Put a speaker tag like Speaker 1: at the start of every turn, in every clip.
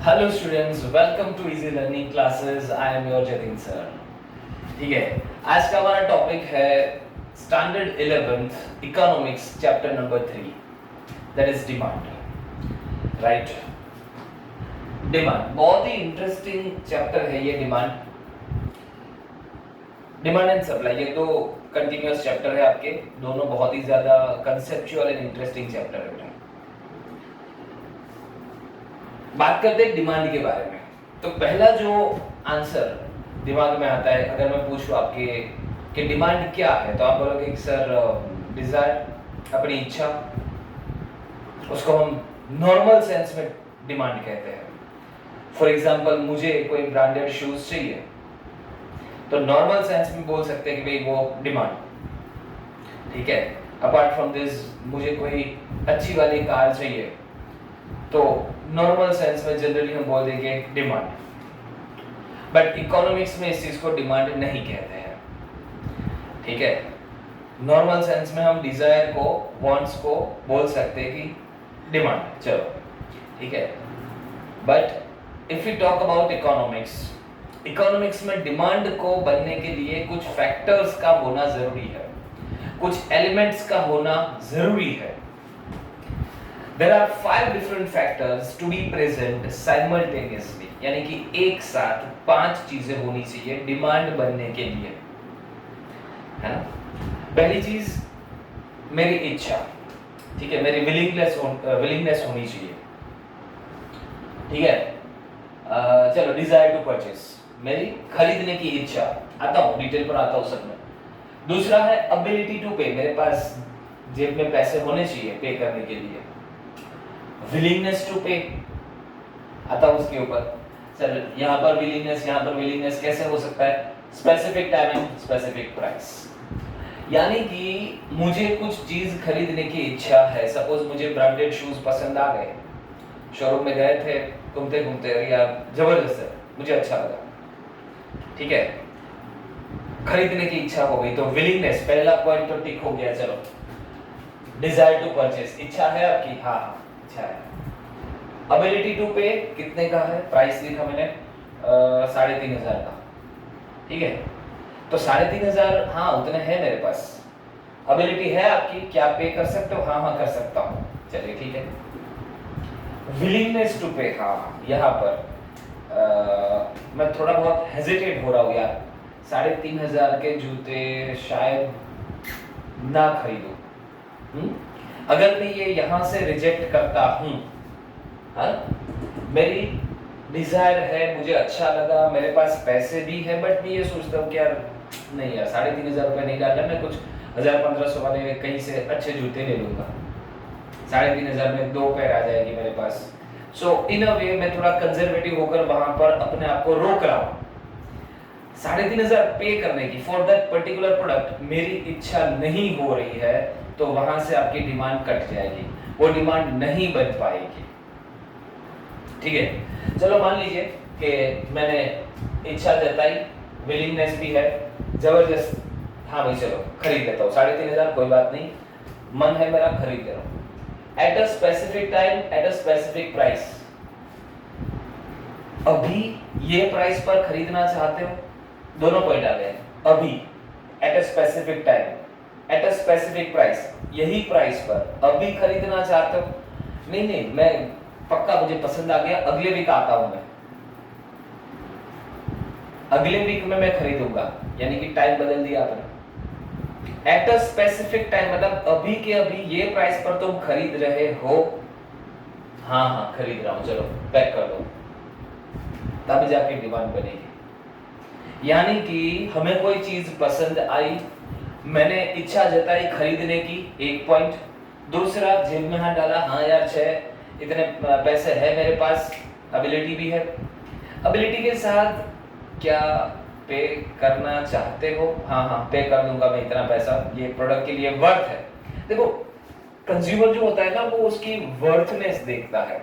Speaker 1: Hello students, welcome to easy learning classes. I am your Jatin sir. ठीक है, आज का हमारा टॉपिक है standard 11th economics chapter number 3, that is demand. Right, demand बहुत ही इंटरेस्टिंग चैप्टर है ये। डिमांड एंड सप्लाई, ये दो कंटिन्यूअस चैप्टर है आपके, दोनों बहुत ही ज्यादा कंसेप्चुअल एंड इंटरेस्टिंग चैप्टर है। बात करते हैं डिमांड के बारे में। तो पहला जो आंसर दिमाग में आता है, अगर मैं पूछूं आपके कि डिमांड क्या है, तो आप बोलोगे कि सर डिजायर, अपनी इच्छा। उसको हम नॉर्मल सेंस में डिमांड कहते हैं। फॉर एग्जांपल, मुझे कोई ब्रांडेड शूज चाहिए, तो नॉर्मल सेंस में बोल सकते हैं कि भाई वो डिमांड। ठीक है, अपार्ट फ्रॉम दिस, मुझे कोई अच्छी वाली कार चाहिए, तो नॉर्मल सेंस में जनरली हम बोल देंगे डिमांड। बट इकोनॉमिक्स में इस चीज को डिमांड नहीं कहते हैं। ठीक है, नॉर्मल सेंस में हम डिजायर को, वांट्स को बोल सकते हैं कि डिमांड। चलो ठीक है, but if you talk about economics में डिमांड को बनने के लिए कुछ फैक्टर्स का होना जरूरी है, कुछ एलिमेंट्स का होना जरूरी है। There are 5 different factors to be present simultaneously, यानी कि एक साथ 5 चीजें होनी चाहिए डिमांड बनने के लिए, है ना। पहली चीज मेरी इच्छा, ठीक है, मेरी विलिंगनेस होनी चाहिए। ठीक है, चलो डिजायर टू परचेस, मेरी खरीदने की इच्छा। आता हूँ, डिटेल पर आता हूँ सब में। दूसरा है एबिलिटी टू पे, मेरे पास जेब में पैसे होने चाहिए पे करने के लिए। विलिंगनेस टू पे आता उसके ऊपर। चल, यहाँ पर विलिंगनेस कैसे हो सकता है? Specific time and specific price, यानी कि मुझे कुछ चीज खरीदने की इच्छा है। सपोज मुझे ब्रांडेड शूज पसंद आ गए, शोरूम में गए थे, घूमते घूमते, या जबरदस्त है, मुझे अच्छा लगा, ठीक है, खरीदने की इच्छा हो गई, तो विलिंगनेस पहला पॉइंट तो टिक हो गया। चलो, डिजायर टू परचेस, इच्छा है आपकी, हाँ इच्छा है। एबिलिटी टू पे कितने का है? प्राइस लिखा मैंने 3,500 का, ठीक है, तो 3,500, हाँ उतने है मेरे पास। एबिलिटी है आपकी, क्या पे कर सकते हो? हाँ कर सकता हूँ, चलिए ठीक है। विलिंगनेस टू पे, हाँ यहाँ पर मैं थोड़ा बहुत हेजिटेट हो रहा हूँ यार, 3,500 के जूते शायद ना खरीदूं। अगर मैं ये यहाँ से रिजेक्ट करता हूँ, हाँ, मेरी डिजायर है, मुझे अच्छा लगा, मेरे पास पैसे भी है, बट मैं ये सोचता हूँ कि यार नहीं यार, 3,500 रुपये नहीं डालना, मैं कुछ 1,000-1,500 वाले कहीं से अच्छे जूते ले लूंगा, 3,500 में 2 पैर आ जाएगी मेरे पास। सो इन अ वे मैं थोड़ा कंजर्वेटिव होकर वहां पर अपने आप को रोक रहा हूँ। 3,500 पे करने की फॉर दैट पर्टिकुलर प्रोडक्ट मेरी इच्छा नहीं हो रही है, तो वहां से आपकी डिमांड कट जाएगी, वो डिमांड नहीं बन पाएगी। ठीक है, चलो मान लीजिए कि मैंने इच्छा जताई, विलिंगनेस भी है, जबरदस्त, हाँ भाई चलो खरीद लेता हूँ, 3,500 कोई बात नहीं, मन है मेरा, खरीद ले रहा हूँ। Eight a specific time, at a specific price, अभी ये प्राइस पर खरीदना चाहते हो, दोनों पॉइंट आ गए। अभी eight a specific time, at a specific price, यही प्राइस पर अभी खरीदना चाहते हो? नहीं, मैं पक्का, मुझे पसंद आ गया, अगले वीक आता हूं मैं, अगले वीक में मैं खरीदूंगा, यानी कि टाइम बदल दिया आपने। एट अ स्पेसिफिक टाइम मतलब अभी के अभी ये प्राइस पर तुम खरीद रहे हो, हाँ खरीद रहा हूं, चलो पैक कर दो, तब जाके डिमांड बनेगी। यानी कि हमें कोई चीज पसंद आई, मैंने इच्छा जताई खरीदने की, एक पॉइंट। दूसरा, जेब में हाथ डाला, हाँ यार इतने पैसे है मेरे पास, एबिलिटी भी है। एबिलिटी के साथ क्या पे करना चाहते हो? हाँ पे कर दूंगा मैं, इतना पैसा ये प्रोडक्ट के लिए वर्थ है। देखो, कंज्यूमर जो होता है ना, वो उसकी वर्थनेस देखता है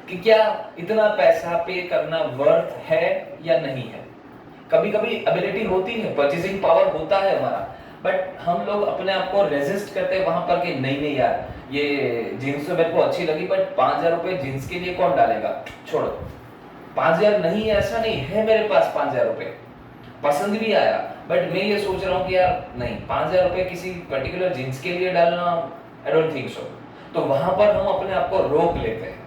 Speaker 1: कि क्या इतना पैसा पे करना वर्थ है या नहीं है। कभी कभी एबिलिटी होती है, परचेसिंग पावर होता है हमारा, बट हम लोग अपने आप को रेजिस्ट करते हैं वहां पर कि नहीं नहीं यार, ये जीन्स तो मेरे को अच्छी लगी बट 5,000 रुपए जीन्स के लिए कौन डालेगा, छोड़ो। 5,000 नहीं है, ऐसा नहीं है मेरे पास 5,000 रुपए, पसंद भी आया, बट मैं ये सोच रहा हूँ कि यार नहीं, 5,000 रुपए किसी पर्टिकुलर जीन्स के लिए डालना, आई डोंट थिंक सो। तो वहां पर हम अपने आप को रोक लेते हैं।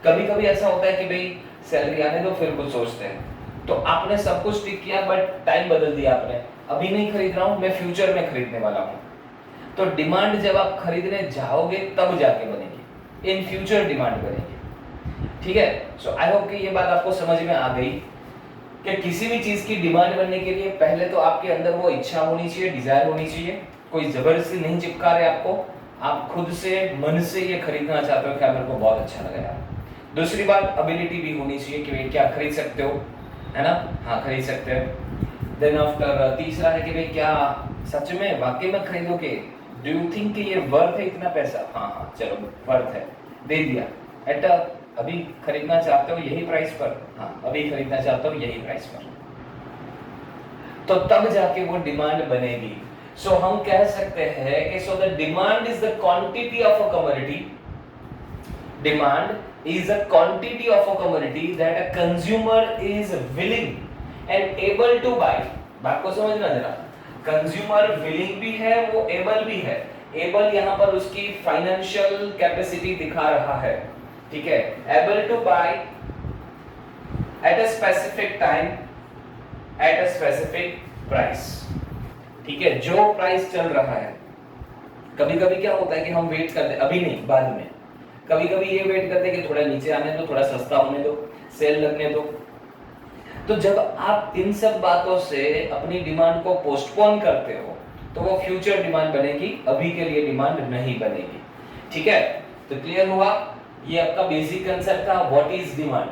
Speaker 1: कभी कभी ऐसा होता है कि भाई सैलरी आने दो फिर कुछ सोचते हैं, तो आपने सब कुछ ठीक किया बट टाइम बदल दिया आपने, अभी नहीं खरीद रहा हूं मैं, फ्यूचर में खरीदने वाला हूं। तो डिमांड जब आप खरीदने जाओगे तब जाके बनेगी, इन फ्यूचर डिमांड बनेगी। ठीक है, सो आई होप कि ये बात आपको समझ में आ गई कि किसी भी चीज की डिमांड बनने के लिए पहले तो आपके अंदर वो इच्छा होनी चाहिए, डिजायर होनी चाहिए, कोई जबरदस्ती नहीं चिपका रहे आपको, आप खुद से मन से ये खरीदना चाहते हो कि मेरे को बहुत अच्छा लगा यार। दूसरी बात, एबिलिटी भी होनी चाहिए कि क्या खरीद सकते हो, है ना, हाँ खरीद सकते हो। देन आफ्टर तीसरा है कि भाई क्या सच में वाकई में खरीदोगे, डू यू थिंक कि ये वर्थ है इतना पैसा, हाँ हाँ चलो वर्थ है, दे दिया। एट अभी खरीदना चाहते हो यही प्राइस पर, हाँ अभी खरीदना चाहते हो यही प्राइस पर, तो तब जाके वो डिमांड बनेगी। सो हम कह सकते हैं कि so the demand is the quantity of a commodity, demand is a quantity of a commodity that a consumer is willing and able to buy। बात को समझना जरा, कंज्यूमर विलिंग भी है, वो एबल भी है। एबल यहाँ पर उसकी फाइनेंशियल कैपेसिटी दिखा रहा है, ठीक है, able to buy at a specific time at a specific price. ठीक है, जो प्राइस चल रहा है, कभी कभी क्या होता है कि हम वेट करते, अभी नहीं बाद में, कभी कभी ये वेट करते कि थोड़ा नीचे आने दो, थोड़ा सस्ता होने दो, सेल लगने दो। तो जब आप इन सब बातों से अपनी डिमांड को पोस्टपोन करते हो तो वो फ्यूचर डिमांड बनेगी, अभी के लिए डिमांड नहीं बनेगी। ठीक है, तो क्लियर हुआ, ये आपका बेसिक कंसेप्ट था what is demand.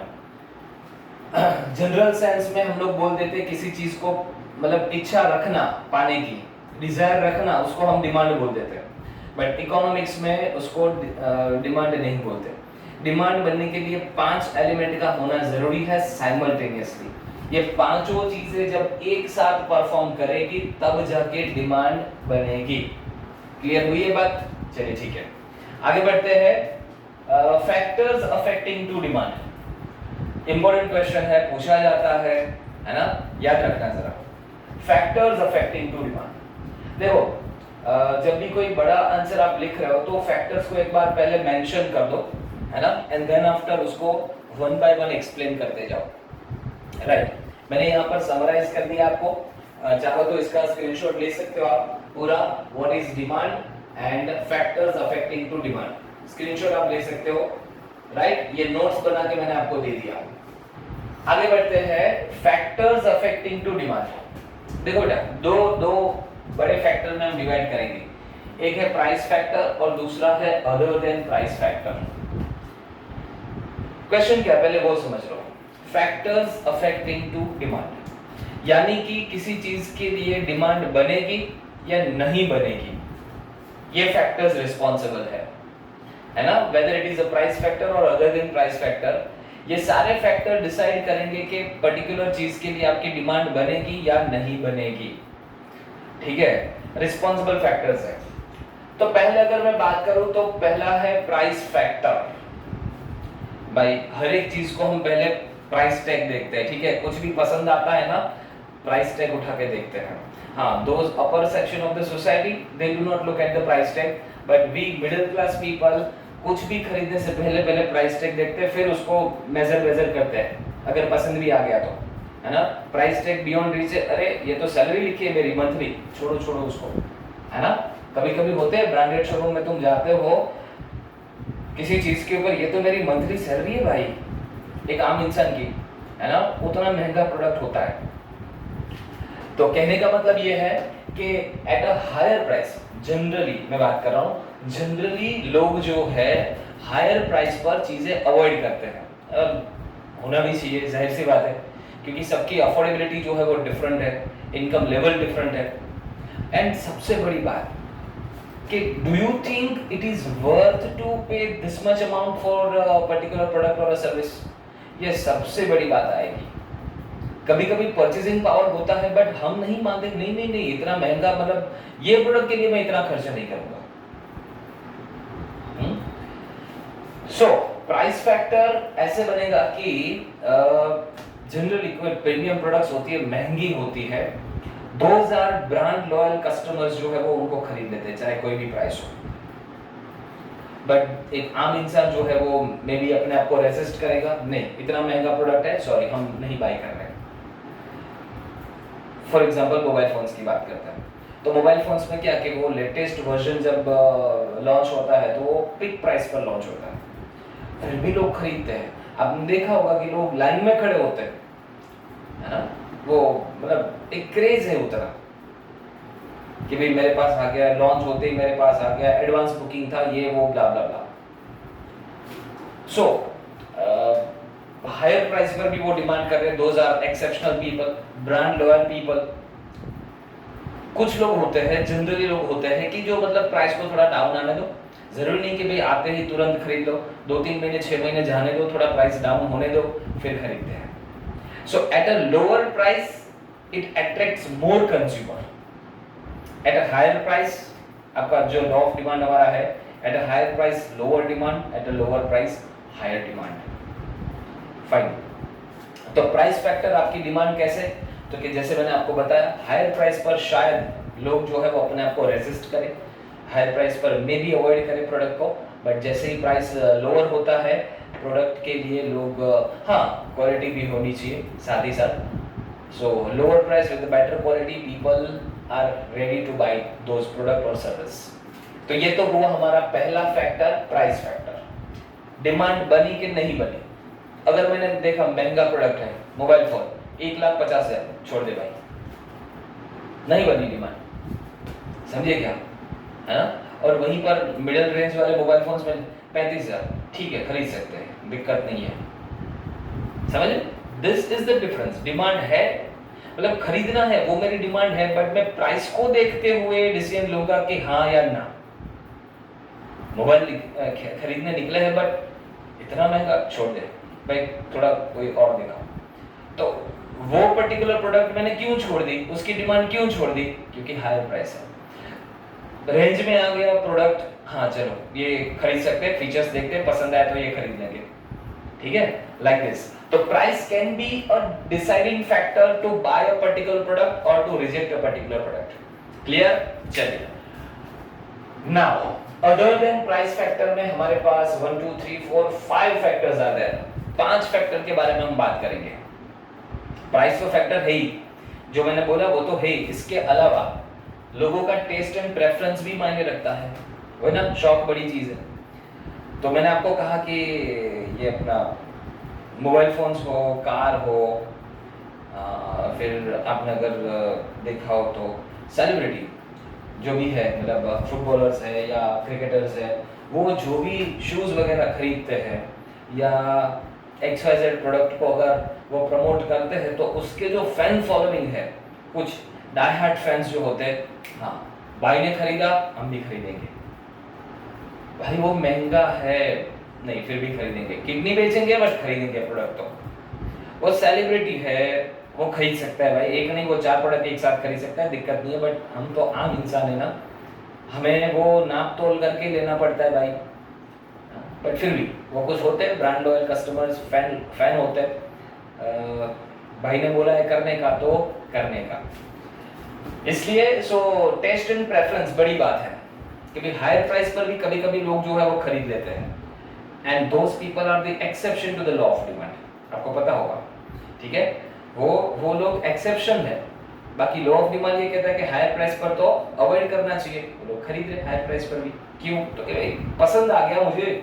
Speaker 1: General sense में हम लोग बोल देते किसी चीज को, मतलब इच्छा रखना पाने की, डिजायर रखना, उसको हम डिमांड बोल देते हैं, बट इकोनॉमिक्स में उसको डिमांड नहीं बोलते। डिमांड बनने के लिए 5 एलिमेंट का होना जरूरी है साइमल्टेनियसली। ये पांचों चीजें जब एक साथ परफॉर्म करेगी तब जाके डिमांड बनेगी। क्लियर हुई ये बात? चलिए ठीक है, आगे बढ़ते हैं। Factors affecting to demand, important question है, पूछा जाता है ना, याद रखना जरा। फैक्टर्स अफेक्टिंग टू डिमांड, देखो जब भी कोई बड़ा आंसर आप लिख रहे हो तो फैक्टर्स को एक बार पहले मेंशन कर दो, है ना, एंड देन आफ्टर उसको वन बाय वन एक्सप्लेन करते जाओ। राइट, मैंने यहाँ पर समराइज कर दिया आपको, चाहो तो इसका स्क्रीनशॉट ले सकते हो आप पूरा, what is demand and factors affecting to demand, screenshot आप ले सकते हो। राइट, ये नोट्स बना के मैंने आपको दे दिया। आगे बढ़ते हैं, फैक्टर्स अफेक्टिंग टू डिमांड। देखो बेटा, दो बड़े फैक्टर में हम डिवाइड करेंगे, एक है प्राइस फैक्टर और दूसरा है other than price factor. Question क्या, पहले वो समझ लो। फैक्टर्स अफेक्टिंग टू डिमांड यानी कि किसी चीज के लिए डिमांड बनेगी या नहीं बनेगी, ये फैक्टर्स रिस्पॉन्सिबल है ना, whether it is a price factor और अदर देन प्राइस फैक्टर। ये सारे फैक्टर डिसाइड करेंगे कि पर्टिकुलर चीज के लिए आपकी डिमांड बनेगी या नहीं बनेगी। ठीक है, रिस्पॉन्सिबल फैक्टर्स है। तो पहले अगर मैं बात करूं तो पहला है प्राइस फैक्टर। भाई हर एक चीज को हम पहले प्राइस टैग देखते हैं, ठीक है, कुछ भी पसंद आता है ना, प्राइस टैग उठा के देखते हैं। हाँ, those upper section of the society they do not look at the price tag, but we middle class people कुछ भी खरीदने से पहले प्राइस टैग देखते हैं, फिर उसको मेजर करते हैं, अगर पसंद भी आ गया तो, है ना। प्राइस टैग बियॉन्ड रीच, अरे ये तो सैलरी लिखी है मेरी मंथली, छोड़ो उसको, है ना। कभी कभी होते हैं ब्रांडेड शोरूम में तुम जाते हो किसी चीज के ऊपर, ये तो मेरी मंथली सैलरी है भाई, एक आम इंसान की, है ना, उतना महंगा प्रोडक्ट होता है। तो कहने का मतलब ये है कि at a higher price, generally मैं बात कर रहा हूँ, जनरली लोग जो है हायर प्राइस पर चीजें अवॉइड करते हैं। होना भी चाहिए, जाहिर सी बात है, क्योंकि सबकी अफोर्डेबिलिटी जो है वो डिफरेंट है, इनकम लेवल डिफरेंट है। एंड सबसे बड़ी बात कि do you think it is worth to pay this much amount for particular product और सर्विस, ये सबसे बड़ी बात आएगी। कभी कभी परचेजिंग पावर होता है बट हम नहीं मानते, नहीं नहीं नहीं इतना महंगा, मतलब ये प्रोडक्ट के लिए मैं इतना खर्चा नहीं करूंगा। सो प्राइस फैक्टर ऐसे बनेगा कि जनरली कोई प्रीमियम प्रोडक्ट्स होती है, महंगी होती है, 2000 ब्रांड लॉयल कस्टमर्स जो है वो उनको खरीद लेते हैं चाहे कोई भी प्राइस हो। बट एक आम इंसान जो है वो मे बी अपने आप को रेसिस्ट करेगा, नहीं इतना महंगा प्रोडक्ट है, सॉरी हम नहीं बाई कर रहे। फॉर एग्जांपल मोबाइल फोन्स की बात करते हैं, तो मोबाइल फोन्स में क्या कि वो लेटेस्ट वर्जन जब लॉन्च होता है तो वो पिक प्राइस पर लॉन्च होता है, फिर भी लोग खरीदते हैं। आपने देखा होगा कि लोग लाइन में खड़े होते हैं, है ना, वो मतलब एक क्रेज है उतना कि भाई मेरे पास आ गया, लॉन्च होते ही मेरे पास आ गया, एडवांस बुकिंग था, ये वो ब्ला ब्ला ब्ला। सो हायर प्राइस पर भी वो डिमांड कर रहे हैं 2000 exceptional people, brand loyal people. कुछ लोग होते हैं, जनरली लोग होते हैं कि जो मतलब प्राइस को थोड़ा डाउन आने दो, जरूरी नहीं कि भाई आते ही तुरंत खरीद लो, 2-3 महीने 6 महीने जाने दो, थोड़ा प्राइस डाउन होने दो फिर खरीदते हैं। So at a lower price it attracts more consumer, at a higher price आपका जो लॉ ऑफ डिमांड हमारा है, at a higher price lower demand, at a lower price higher demand. Fine, तो प्राइस फैक्टर आपकी demand कैसे, तो कि जैसे मैंने आपको बताया हायर प्राइस पर शायद लोग जो है वो अपने आप को रेजिस्ट करें, हायर प्राइस पर मे भी अवॉइड करें प्रोडक्ट को, बट जैसे ही प्राइस लोअर होता है प्रोडक्ट के लिए लोग हाँ क्वालिटी भी होनी चाहिए साथ ही साथ। So lower price with better quality people are ready to buy those product और सर्विस। तो ये तो हुआ हमारा पहला फैक्टर, प्राइस फैक्टर। डिमांड बनी कि नहीं बनी, अगर मैंने देखा महंगा प्रोडक्ट है मोबाइल फोन 1,50,000, छोड़ दे भाई, नहीं बनी डिमांड, समझिए क्या, है ना। और वहीं पर मिडिल रेंज वाले मोबाइल फोन्स में 35,000, ठीक है खरीद सकते हैं, दिक्कत नहीं है, समझे। This is the difference. Demand है मतलब खरीदना है, वो मेरी डिमांड है, बट मैं प्राइस को देखते हुए डिसीजन लूंगा कि हाँ या ना। मोबाइल खरीदने निकले हैं बट इतना महंगा, छोड़ दे भाई, थोड़ा कोई और दिखाओ। तो वो पर्टिकुलर प्रोडक्ट मैंने क्यों छोड़ दी, उसकी डिमांड क्यों छोड़ दी, क्योंकि हायर प्राइस है। रेंज में आ गया प्रोडक्ट, हाँ चलो ये खरीद सकते हैं, फीचर्स देखते हैं, पसंद आए तो ये खरीद लेंगे, ठीक है, लाइक दिस। तो price can be a deciding factor to buy a particular product और to reject a particular product. Clear, चलिए। Now other than price factor में हमारे पास 1 2 3 4 5 फैक्टर्स आर देयर। 5 फैक्टर के बारे में हम बात करेंगे। प्राइस तो फैक्टर है ही, जो मैंने बोला वो तो है ही, इसके अलावा लोगों का टेस्ट एंड प्रेफरेंस भी मायने रखता है, वो ना, शौक बड़ी चीज है। तो मैंने आपको कहा कि ये अपना मोबाइल फोन्स हो, कार हो, फिर आपने अगर देखा हो तो सेलिब्रिटी जो भी है, मतलब फुटबॉलर्स है या क्रिकेटर्स है, वो जो भी शूज वगैरह खरीदते हैं या XYZ प्रोडक्ट को अगर वो प्रमोट करते हैं तो उसके जो फैन फॉलोइंग है, कुछ डाई हार्ड फैंस जो होते हैं, हाँ भाई ने खरीदा हम भी खरीदेंगे, भाई वो महंगा है नहीं फिर भी खरीदेंगे, किडनी बेचेंगे बट खरीदेंगे प्रोडक्ट। तो वो सेलिब्रिटी है, वो खरीद सकता है भाई, एक नहीं वो 4 प्रोडक्ट एक साथ खरीद सकता है, दिक्कत नहीं है। बट हम तो आम इंसान है ना, हमें वो नाप तोल करके लेना पड़ता है भाई। बट फिर भी वो कुछ होते हैं ब्रांड लॉयल कस्टमर्स, फैन होते हैं, भाई ने बोला है करने का तो करने का। इसलिए सो टेस्ट एंड प्रेफरेंस बड़ी बात है, क्योंकि हायर प्राइस पर भी कभी कभी लोग जो है वो खरीद लेते हैं, and those people are the exception to the law of demand. आपको पता होगा, ठीक है, वो लोग एक्सेप्शन है। बाकी लॉ ऑफ डिमांड ये कहता है कि हायर प्राइस पर तो अवॉइड करना चाहिए, वो लोग खरीद रहे हायर प्राइस पर भी। क्यों, तो कि भाई पसंद आ गया मुझे,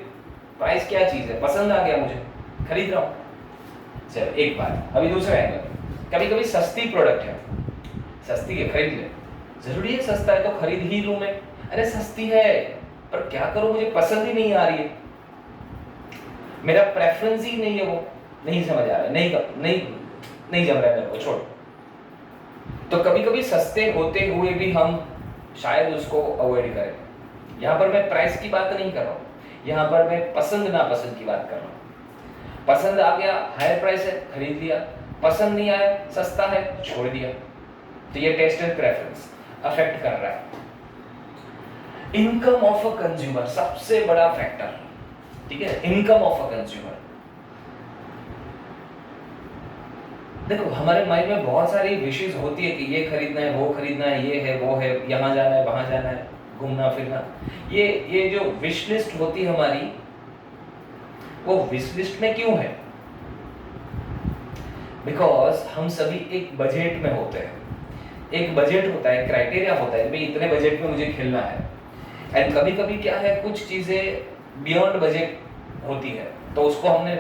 Speaker 1: प्राइस क्या चीज है, पसंद आ गया मुझे, खरीद रहा हूँ। चलो एक बात, अभी दूसरा एंगल, कभी कभी सस्ती प्रोडक्ट है, सस्ती है खरीद ले, जरूरी है सस्ता है तो खरीद ही लूं मैं, अरे सस्ती है पर क्या करूं, मुझे पसंद ही नहीं आ रही है, मेरा प्रेफरेंस ही नहीं है, वो नहीं समझ आ रहा है, नहीं जम रहा है मेरे को, छोड़। तो कभी कभी सस्ते होते हुए भी हम शायद उसको अवॉइड करें। यहाँ पर मैं प्राइस की बात नहीं कर रहा हूँ, यहाँ पर मैं पसंद नापसंद की बात कर रहा हूँ। पसंद आ गया, हायर प्राइस है, खरीद लिया, पसंद नहीं आया, सस्ता है, छोड़ दिया। तो ये टेस्ट एंड प्रेफरेंस अफेक्ट कर रहा है। इनकम ऑफ अ कंज्यूमर सबसे बड़ा फैक्टर, ठीक है, इनकम ऑफ अ कंज्यूमर। देखो हमारे माइंड में बहुत सारी विशेष होती है कि ये खरीदना है, वो खरीदना है, ये है, वो है, यहाँ जाना है, वहां जाना है, घूमना फिरना। ये जो विश लिस्ट होती है हमारी, वो विश लिस्ट में क्यों है? बिकॉज हम सभी एक बजट में होते हैं। एक बजट होता है, क्राइटेरिया होता है कि भाई इतने बजट में मुझे खेलना है। एंड कभी कभी क्या है, कुछ चीजें बियॉन्ड बजट होती है, तो उसको हमने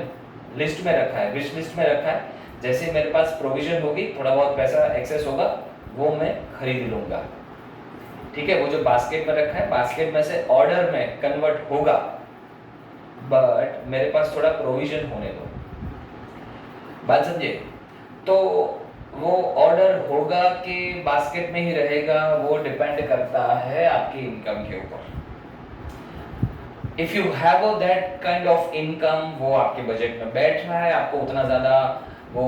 Speaker 1: लिस्ट में रखा है, विश लिस्ट में रखा है। जैसे मेरे पास प्रोविजन होगी, थोड़ा बहुत पैसा एक्सेस होगा, वो मैं खरीद लूंगा, ठीक है। वो जो बास्केट में रखा है, बास्केट में से ऑर्डर में कन्वर्ट होगा, बट मेरे पास थोड़ा प्रोविजन होने दो। बात समझे? तो वो ऑर्डर होगा कि बास्केट में ही रहेगा, वो डिपेंड करता है आपकी इनकम के ऊपर। If you have that kind of income, वो आपके बजट में बैठ रहा है, आपको उतना ज्यादा वो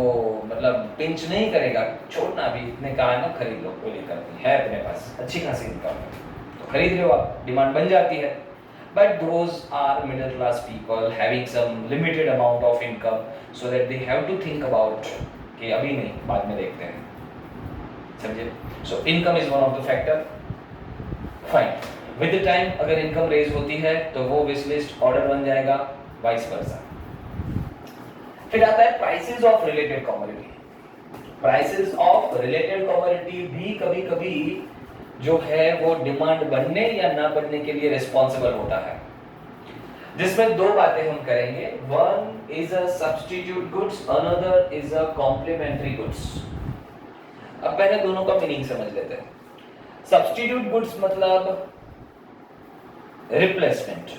Speaker 1: मतलब पिंच नहीं करेगा, छोड़ना भी इतने का है ना, खरीद लो, कोई दिक्कत नहीं है, अपने पास अच्छी खासी इनकम है तो खरीद रहे हो आप, डिमांड बन जाती है। But those are middle class people having some limited amount of income, so that they have to think about कि अभी नहीं, बाद में देखते हैं, समझे? So income is one of the factor. Fine. With the time अगर income raise होती है तो वो wish list order बन जाएगा, vice versa. फिर आता है prices of related commodity. Prices of related commodity भी कभी-कभी जो है वो डिमांड बनने या ना बनने के लिए रिस्पॉन्सिबल होता है, जिसमें दो बातें हम करेंगे। One is a substitute goods, another is a complementary goods. अब पहले दोनों का मीनिंग समझ लेते हैं। सब्स्टिट्यूट गुड्स मतलब रिप्लेसमेंट,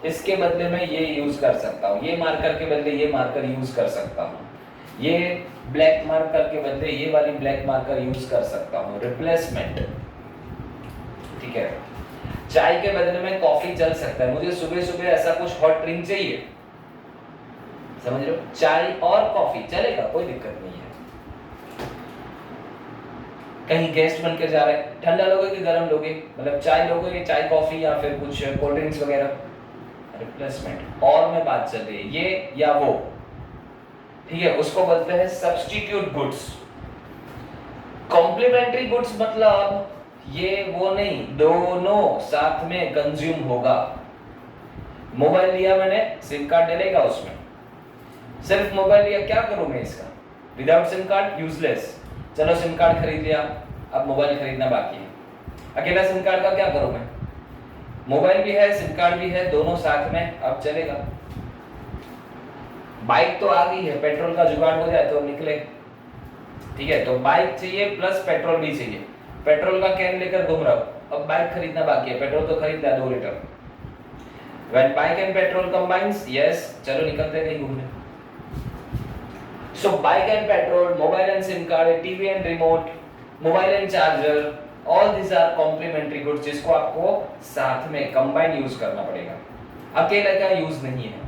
Speaker 1: इसके बदले में ये यूज कर सकता हूं, ये मार्कर के बदले ये मार्कर यूज कर सकता हूं, ये ब्लैक मार्कर के बदले ये वाली ब्लैक मार्कर यूज कर सकता हूं, रिप्लेसमेंट, ठीक है। चाय के बदले में कॉफी चल सकता है, मुझे सुबह सुबह ऐसा कुछ हॉट ड्रिंक चाहिए, समझ रहे हो, चाय और कॉफी चलेगा, कोई दिक्कत नहीं है। कहीं गेस्ट बनकर जा रहे हैं, ठंडा लोगे कि गर्म लोगे, मतलब चाय लोगे कि चाय कॉफी या फिर कुछ कोल्ड ड्रिंक्स वगैरह, रिप्लेसमेंट। और में बात चल रही है ये या वो, ठीक है, उसको बोलते हैं सब्स्टिट्यूट गुड्स। कॉम्प्लीमेंट्री गुड्स मतलब ये वो नहीं, दोनों साथ में कंज्यूम होगा। मोबाइल लिया मैंने, सिम कार्ड डलेगा उसमें, सिर्फ मोबाइल लिया, क्या करूं मैं इसका, विदाउट सिम कार्ड यूजलेस। चलो सिम कार्ड खरीद लिया, अब मोबाइल खरीदना बाकी है। अकेला सिम कार्ड का क्या करूं मैं, मोबाइल भी है सिम कार्ड भी है, दोनों साथ में अब चलेगा। बाइक तो आ गई है, पेट्रोल का जुगाड़ हो जाए तो निकले, ठीक है। तो बाइक चाहिए प्लस पेट्रोल भी चाहिए, पेट्रोल का कैन लेकर घूम रहा हूं, अब बाइक खरीदना बाकी है, पेट्रोल तो खरीद लिया 2 litre. When bike and petrol combines, yes, चलो निकलते हैं कहीं घूमने। So bike and petrol, mobile and SIM card, TV and remote, mobile and charger, all these are complementary goods जिसको आपको साथ में combine यूज करना पड़ेगा, अकेले का यूज नहीं है।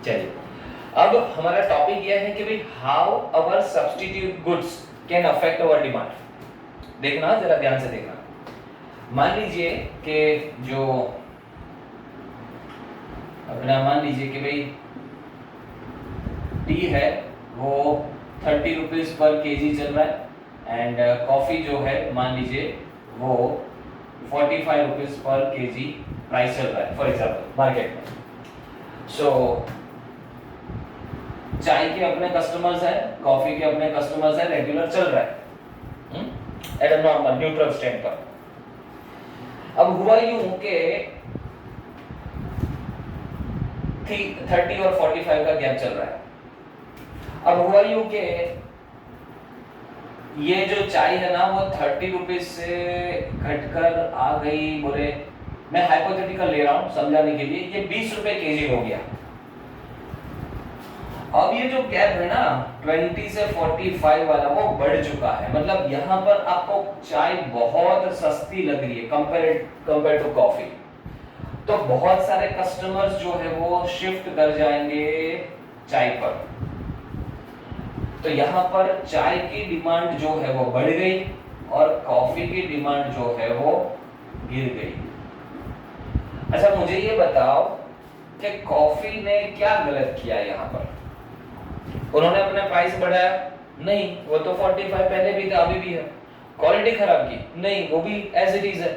Speaker 1: चलिए अब हमारा टॉपिक यह है कि भाई how our substitute goods can affect our demand. देखना जरा ध्यान से देखना। मान लीजिए कि जो अपना मान लीजिए कि भाई टी है वो 30 रुपीज पर केजी चल रहा है, एंड कॉफी जो है मान लीजिए वो 45 रुपीज पर केजी प्राइस चल रहा है फॉर एग्जाम्पल मार्केट में। सो चाय के अपने कस्टमर्स हैं, कॉफी के अपने कस्टमर्स हैं, रेगुलर चल रहा है at a normal neutral stand पर। अब हुआ यूं के 30 और 45 का गैप चल रहा है। अब हुआ यूं के ये जो चाय है ना वो 30 रुपीज से घटकर आ गई, बोले मैं हाइपोथेटिकल ले रहा हूं समझाने के लिए, ये 20 रुपए केजी हो गया। अब ये जो गैप है ना 20 से 45 वाला वो बढ़ चुका है, मतलब यहाँ पर आपको चाय बहुत सस्ती लग रही है कंपेयर टू कॉफी। तो बहुत सारे कस्टमर्स जो है वो शिफ्ट कर जाएंगे चाय पर। तो यहाँ पर चाय की डिमांड जो है वो बढ़ गई और कॉफी की डिमांड जो है वो गिर गई। अच्छा मुझे ये बताओ कि कॉफी ने क्या गलत किया यहाँ पर? उन्होंने अपना प्राइस बढ़ाया? नहीं, वो तो 45 पहले भी था अभी भी है। क्वालिटी खराब की? नहीं, वो भी एज इट इज है।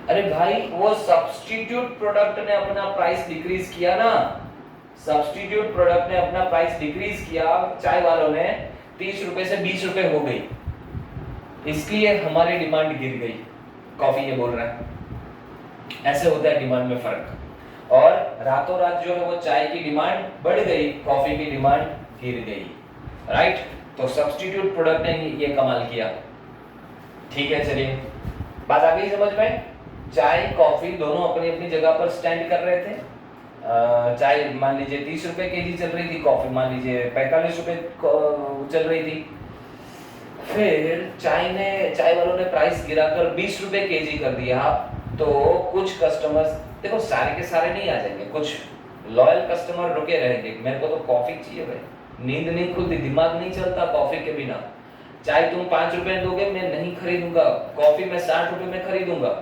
Speaker 1: अरे भाई वो सब्स्टिट्यूट प्रोडक्ट ने अपना प्राइस डिक्रीज किया ना, सब्स्टिट्यूट प्रोडक्ट ने अपना प्राइस डिक्रीज किया, चाय वालों ने 30 रुपए से 20 रुपए हो गई, इसलिए हमारी डिमांड गिर गई। कॉफी ये बोल रहा है। ऐसे होता है डिमांड में फर्क। और रातों रात जो है वो चाय की डिमांड बढ़ गई, कॉफी की डिमांड गिर गई, राइट? तो सब्स्टिट्यूट प्रोडक्ट ने ये कमाल किया। ठीक है, चलिए बात आ गई समझ में? चाय कॉफी दोनों अपनी अपनी जगह पर स्टैंड कर रहे थे। चाय मान लीजिए 30 रुपए केजी चल रही थी, कॉफी मान लीजिए 45 रुपए चल रही थी। फिर चाय वालों ने प्राइस गिराकर 20 रुपए केजी कर दिया। तो कुछ कस्टमर्स, देखो सारे के सारे नहीं आ जाएंगे, कुछ लॉयल कस्टमर रुके रहेंगे। मेरे को तो कॉफी चाहिए भाई, नींद नहीं खुलती, दिमाग नहीं चलता कॉफी के बिना। चाय तुम 5 रुपए दोगे मैं नहीं खरीदूंगा, कॉफी मैं 60 रुपए में खरीदूंगा।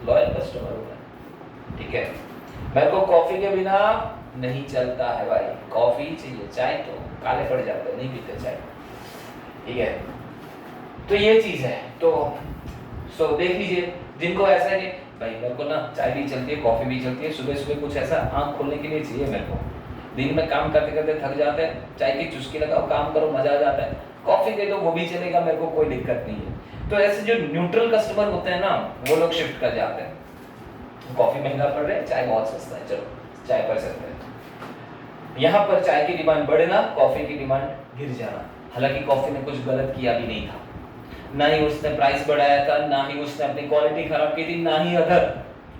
Speaker 1: लॉयल कस्टमर होगा, ठीक है? मेरे को कॉफी के बिना नहीं चलता है भाई, कॉफी चाहिए, चाय तो काले पड़ जाते हैं, नहीं पीते चाय, ठीक है? तो ये चीज है। तो देख लीजिए, जिनको ऐसा है कि भाई मेरे को ना चाय भी चलती है कॉफी भी चलती है, सुबह सुबह कुछ ऐसा आंख खोलने के लिए चाहिए मेरे को। दिन में काम करते करते थक जाते हैं, चाय की चुस्की लगाओ, काम करो, मजा आ जाता है। कॉफी दे दो वो भी चलेगा, मेरे को कोई दिक्कत नहीं है। तो ऐसे जो न्यूट्रल कस्टमर होते हैं ना, वो लोग शिफ्ट कर जाते हैं। कॉफी महंगा पड़ रहा है, चाय बहुत सस्ता है, चलो चाय पर सकते हैं। यहाँ पर चाय की डिमांड बढ़ना, कॉफी की डिमांड गिर जाना। हालांकि कॉफी ने कुछ गलत किया भी नहीं था, ना ही उसने प्राइस बढ़ाया था, ना ही उसने अपनी क्वालिटी खराब की थी, ना ही अदर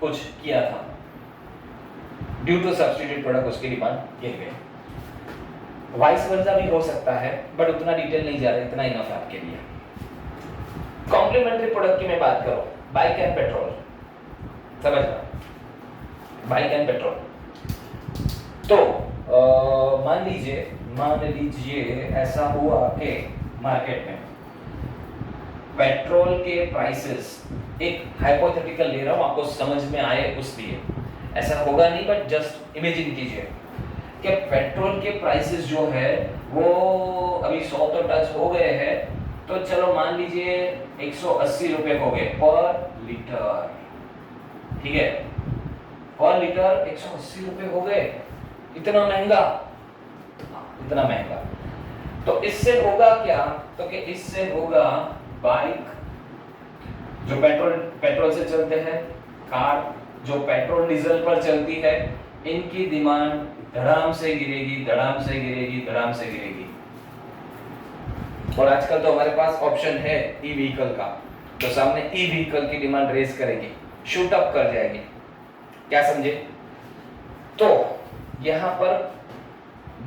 Speaker 1: कुछ किया था। ड्यू टू सब्स्टिट्यूट प्रोडक्ट उसकी डिमांड गिर गई। वाइस वर्सा भी हो सकता है, बट उतना डिटेल नहीं जा रहा, इतना इनफ है आपके लिए। कॉम्प्लीमेंट्री प्रोडक्ट की मैं बात करूं, बाइक एंड पेट्रोल, समझना, बाइक एंड पेट्रोल। तो मान लीजिए ऐसा हुआ कि मार्केट में पेट्रोल के प्राइसेस, एक हाइपोथेटिकल ले रहा हूं आपको समझ में आए उस लिए, ऐसा होगा नहीं बट जस्ट इमेजिन कीजिए कि पेट्रोल के प्राइसेस जो है वो अभी 100 तो टच हो गए हैं, तो चलो मान लीजिए 180 रुपए हो गए पर लीटर, ठीक है? पर लीटर 180 रुपए हो गए, इतना महंगा, इतना महंगा। तो इससे होगा क्या? तो कि इससे होगा बाइक जो पेट्रोल से चलते हैं, कार जो पेट्रोल डीजल पर चलती है, इनकी डिमांड धड़ाम से गिरेगी, धड़ाम से गिरेगी, धड़ाम से गिरेगी। और आजकल तो हमारे पास ऑप्शन है ई व्हीकल का, तो सामने ई व्हीकल की डिमांड रेज करेगी, शूट अप कर जाएगी। क्या समझे? तो यहां पर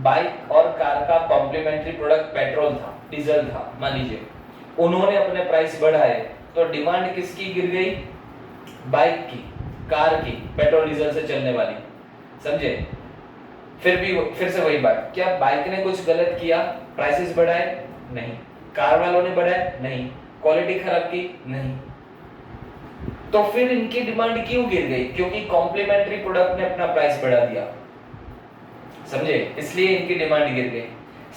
Speaker 1: बाइक और कार का कॉम्प्लीमेंट्री प्रोडक्ट पेट्रोल था, डीजल था, मान लीजिए उन्होंने अपने प्राइस बढ़ाए, तो डिमांड किसकी गिर गई? बाइक की, कार की, पेट्रोल डीजल से चलने वाली, समझे? फिर से वही बात, क्या बाइक ने कुछ गलत किया? प्राइसेस बढ़ाए? नहीं। कार वालों ने बढ़ाए? नहीं। क्वालिटी खराब की? नहीं। तो फिर इनकी डिमांड क्यों गिर गई? क्योंकि कॉम्प्लीमेंट्री प्रोडक्ट ने अपना प्राइस बढ़ा दिया, समझे? इसलिए इनकी डिमांड गिर गई।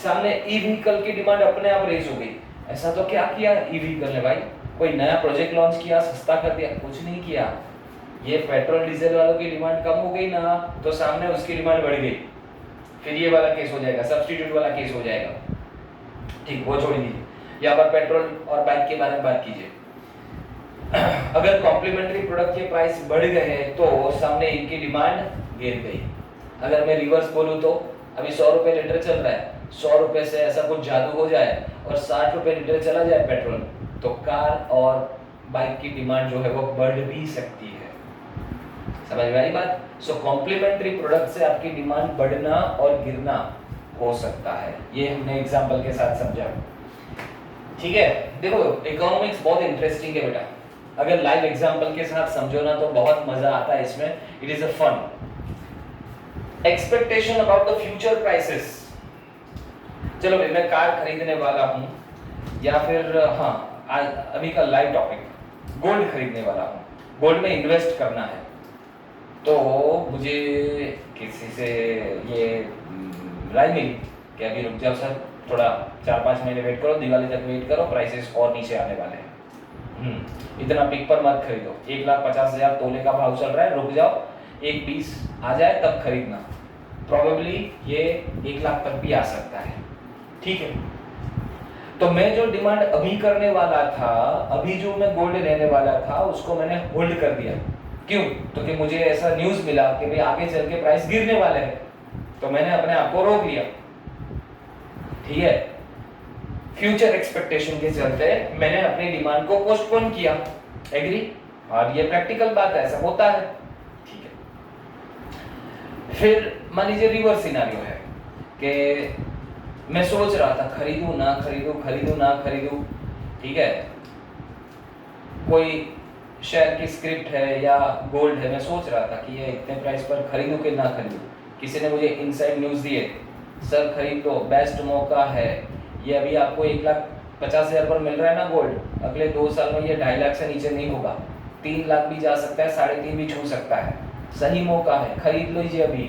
Speaker 1: सामने ई व्हीकल की डिमांड अपने आप रेज हो गई। ऐसा तो क्या किया ई व्हीकल ने भाई? कोई नया प्रोजेक्ट लॉन्च किया, सस्ता कर दिया? कुछ नहीं किया। ये पेट्रोल डीजल वालों की डिमांड कम हो गई ना, तो सामने उसकी डिमांड बढ़ गई। फिर ये वाला केस हो जाएगा, सब्स्टिट्यूट वाला केस हो जाएगा। ठीक, वो छोड़ दीजिए, यहाँ पर पेट्रोल और बाइक के बारे में बात कीजिए। अगर कॉम्प्लीमेंट्री प्रोडक्ट के प्राइस बढ़ गए तो सामने इनकी डिमांड गिर गई। अगर मैं रिवर्स बोलूं तो अभी 100 रुपए लीटर चल रहा है, 100 रुपए से ऐसा कुछ जादू हो जाए और 60 रुपए लीटर चला जाए पेट्रोल, तो कार और बाइक की डिमांड जो है वो बढ़ भी सकती है। समझ में आई बात? सो कॉम्प्लीमेंट्री प्रोडक्ट से आपकी डिमांड बढ़ना और गिरना हो सकता है। ये हमने एग्जांपल के साथ समझा, ठीक है? देखो इकोनॉमिक्स बहुत इंटरेस्टिंग है बेटा, अगर लाइव एग्जांपल के साथ समझो ना तो बहुत मजा आता है इसमें। It is a fun expectation about the future prices. चलो भाई, मैं कार खरीदने वाला हूँ, या फिर हाँ आज अभी का लाइव टॉपिक गोल्ड खरीदने वाला हूँ, गोल्ड में इन्वेस्ट करना है। तो मुझे किसी से ये राय मिली कि अभी रुक जाओ सर, थोड़ा 4-5 महीने वेट करो, दिवाली तक वेट करो, प्राइसेस और नीचे आने वाले हैं। इतना पिक पर मत खरीदो, 1,50,000 तोले का भाव चल रहा है, रुक जाओ, 1,20 आ जाए तब खरीदना, प्रॉबेबली ये 1 लाख तक भी आ सकता है। ठीक है, तो मैं जो डिमांड अभी करने वाला था, अभी जो मैं गोल्ड लेने वाला था, उसको मैंने होल्ड कर दिया। क्यों? तो कि मुझे ऐसा न्यूज मिला कि भाई आगे चल के प्राइस गिरने वाले हैं, तो मैंने अपने आप को रोक लिया। ठीक है, फ्यूचर एक्सपेक्टेशन के चलते मैंने अपनी डिमांड को पोस्टपोन किया। एग्री? और ये प्रैक्टिकल बात है, ऐसा होता है। ठीक है, फिर मान लीजिए रिवर्स सिनेरियो है कि मैं सोच रहा था खरीदूं ना खरीदूं, खरीदूं ना खरीदूं। ठीक है, कोई शेयर की स्क्रिप्ट है या गोल्ड है, मैं सोच रहा था कि ये इतने प्राइस पर खरीदूं कि ना खरीदूं। किसी ने मुझे इनसाइड न्यूज़ दिए, सर खरीद लो, बेस्ट मौका है, ये अभी आपको 1,50,000 पर मिल रहा है ना गोल्ड, अगले 2 साल में ये 2.5 लाख से नीचे नहीं होगा, 3 लाख भी जा सकता है, 3.5 भी छू सकता है, सही मौका है, खरीद लीजिए अभी,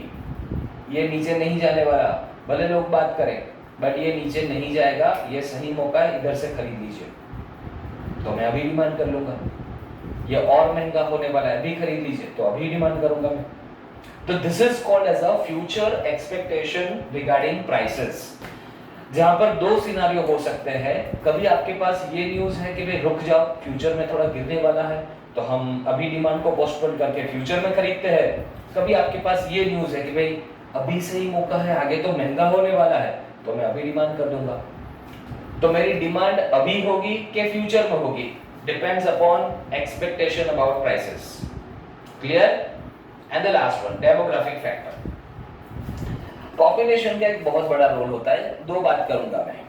Speaker 1: ये नीचे नहीं जाने वाला। भले लोग बात करें, बट ये नीचे नहीं जाएगा, ये सही मौका है, इधर से खरीद लीजिए। तो मैं अभी डिमांड कर लूंगा, ये और महंगा होने वाला है, अभी खरीद लीजिए, तो अभी डिमांड करूंगा मैं। तो this is called as a future expectation regarding prices, जहां पर 2 सिनेरियो हो सकते हैं। कभी आपके पास ये न्यूज है कि भाई रुक जाओ, फ्यूचर में थोड़ा गिरने वाला है, तो हम अभी डिमांड को पोस्टपोन करके फ्यूचर में खरीदते हैं। कभी आपके पास ये न्यूज है कि भाई अभी सही मौका है, आगे तो महंगा होने वाला है, तो मैं अभी डिमांड कर दूंगा। तो मेरी डिमांड अभी होगी कि फ्यूचर में होगी, depends upon expectation about prices. Clear? And the last one, demographic factor. Population का एक बहुत बड़ा रोल होता है। 2 बात करूंगा मैं,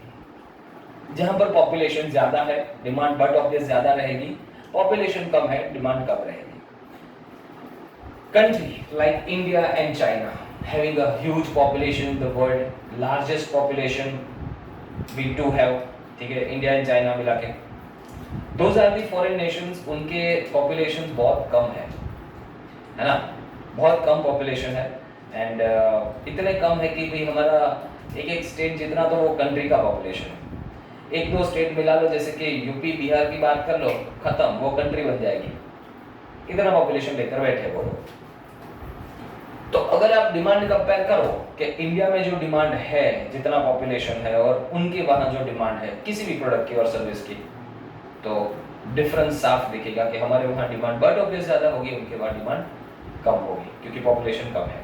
Speaker 1: जहां पर पॉपुलेशन ज्यादा है, डिमांड बट ऑब्वियस ज्यादा रहेगी, पॉपुलेशन कम है, डिमांड कम रहेगी। Country like India and China having a huge population in the world, largest population we do have, ठीक है, इंडिया एंड चाइना मिला के, those are the foreign nations, उनके population बहुत कम है ना, बहुत कम population है। एंड इतने कम है कि भाई हमारा एक स्टेट जितना तो वो कंट्री का population है। 1-2 स्टेट मिला लो, जैसे कि यूपी बिहार की बात कर लो, खत्म, वो कंट्री बन जाएगी, इतना पॉपुलेशन लेकर बैठे वो लोग। तो अगर आप डिमांड कंपेयर करो कि इंडिया में जो डिमांड है, जितना पॉपुलेशन है, और उनके वहां जो डिमांड है किसी भी प्रोडक्ट की और सर्विस की, तो डिफरेंस साफ दिखेगा कि हमारे वहां डिमांड बट ऑब्वियस ज्यादा होगी, उनके वहां डिमांड कम होगी, क्योंकि पॉपुलेशन कम है।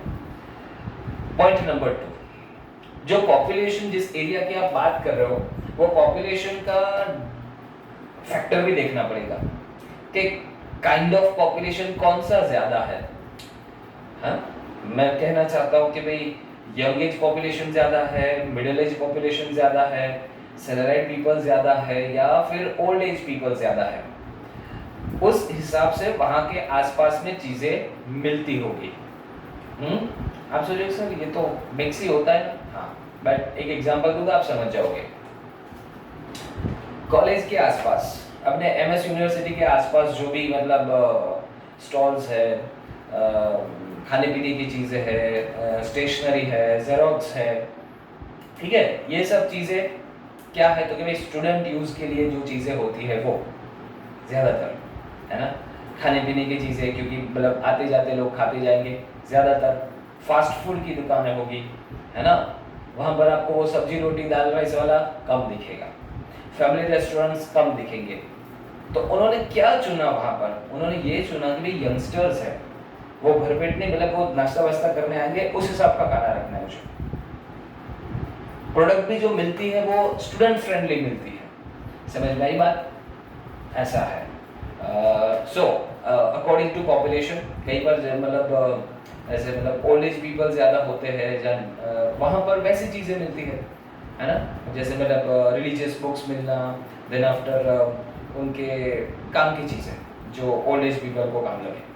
Speaker 1: पॉइंट नंबर 2, जो पॉपुलेशन जिस एरिया की आप बात कर रहे हो, वो पॉपुलेशन का फैक्टर भी देखना पड़ेगा कि काइंड ऑफ पॉपुलेशन कौन सा ज्यादा है। हाँ, मैं कहना चाहता हूं कि भाई यंग एज पॉपुलेशन ज्यादा है, मिडिल एज पॉपुलेशन ज्यादा है, सैलरीड पीपल ज्यादा है, या फिर ओल्ड एज पीपल ज्यादा है, उस हिसाब से वहां के आसपास में चीजें मिलती होगी। आप सोचोगे सर ये तो मिक्स ही होता है। हाँ, बट एक एग्जांपल दूंगा, आप समझ जाओगे। कॉलेज के आसपास, अपने एमएस यूनिवर्सिटी के आसपास जो भी मतलब स्टॉल्स है, खाने पीने की चीज़ें है, स्टेशनरी है, जेरोक्स है, ठीक है, ये सब चीज़ें क्या है, तो कि भाई स्टूडेंट यूज़ के लिए जो चीज़ें होती है वो ज़्यादातर, है ना, खाने पीने की चीज़ें, क्योंकि मतलब आते जाते लोग खाते जाएंगे, ज़्यादातर फास्ट फूड की दुकानें होगी, है ना, वहाँ पर आपको वो सब्जी रोटी दाल राइस वाला कम दिखेगा, फैमिली रेस्टोरेंट्स कम दिखेंगे। तो उन्होंने क्या चुना वहाँ पर? उन्होंने ये चुना कि भाई यंगस्टर्स है, वो भरपेट नहीं, मतलब वो नाश्ता वास्ता करने आएंगे, उस हिसाब का खाना रखना है मुझे। प्रोडक्ट भी जो मिलती है वो स्टूडेंट फ्रेंडली मिलती है। समझ में आई बात? ऐसा है। सो अकॉर्डिंग टू पॉपुलेशन, कई बार मतलब ऐसे मतलब ओल्ड एज पीपल ज़्यादा होते हैं, वहाँ पर वैसी चीज़ें मिलती है ना, जैसे मतलब रिलीजियस बुक्स मिलना, देन आफ्टर उनके काम की चीज़ें जो ओल्ड एज पीपल को काम लगे।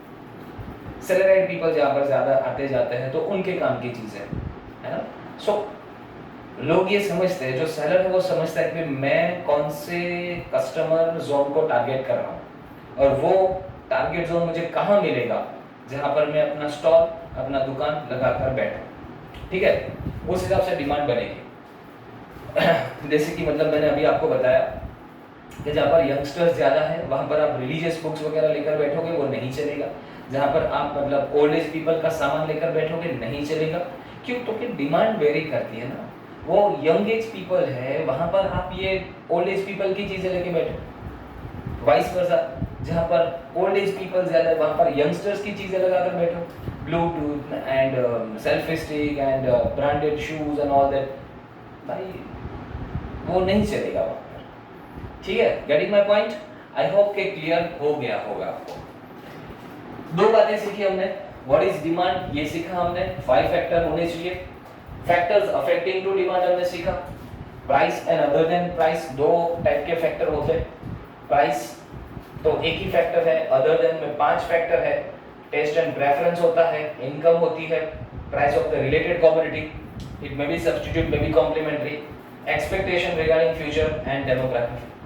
Speaker 1: सैलरीड पीपल जहाँ पर ज़्यादा आते जाते हैं तो उनके काम की चीज़ें, है ना। सो लोग ये समझते हैं, जो सेलर है वो समझता है कि मैं कौन से कस्टमर जोन को टारगेट कर रहा हूँ और वो टारगेट जोन मुझे कहाँ मिलेगा जहाँ पर मैं अपना स्टॉल, अपना दुकान लगाकर बैठूँ, ठीक है। उस हिसाब से डिमांड बनेगी। जैसे कि मतलब मैंने अभी आपको बताया कि जहाँ पर यंगस्टर्स ज़्यादा है वहाँ पर आप रिलीजियस बुक्स वगैरह लेकर बैठोगे वो नहीं चलेगा। जहाँ पर आप मतलब ओल्ड एज पीपल का सामान लेकर बैठोगे नहीं चलेगा। क्यों? तो कि डिमांड वेरी करती है ना। वो यंग एज पीपल है वहाँ पर आप ये ओल्ड एज पीपल की चीज़ें लेके बैठो, वाइस वर्सा। जहाँ पर ओल्ड एज पीपल ज़्यादा है वहाँ पर यंगस्टर्स की चीज़ें लगाकर बैठो, Bluetooth and selfie stick and branded shoes and all that, भाई वो नहीं चलेगा वहाँ पर, ठीक है। Getting my point? I hope के क्लियर हो गया होगा आपको। दो बातें सीखी हमने, व्हाट इज डिमांड ये सीखा हमने, 5 फैक्टर होने चाहिए, फैक्टर्स अफेक्टिंग टू डिमांड हमने सीखा, price and other than price, दो टाइप के फैक्टर होते हैं। प्राइस तो एक ही फैक्टर है, अदर देन में 5 फैक्टर है, टेस्ट एंड प्रेफरेंस होता है, इनकम होती है, price of the related commodity, it may be substitute, may be complementary, expectation regarding future and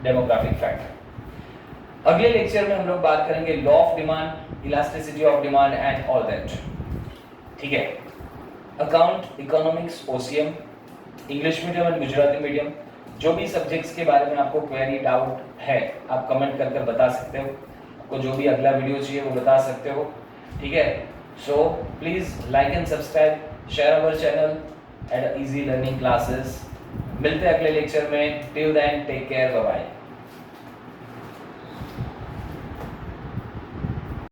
Speaker 1: demographic factor. अगले लेक्चर में हम लोग बात करेंगे law of demand, elasticity of demand and all that, ठीक है। Account, economics, OCM, English medium and Gujarati medium, जो भी सब्जेक्ट्स के बारे में आपको क्वेरी डाउट है आप कमेंट कर कर बता सकते हो। आपको जो भी अगला वीडियो चाहिए वो बता सकते हो, ठीक है। So please like and subscribe, share our channel at easy learning classes. मिलते हैं अगले लेक्चर में, till then take care, bye bye.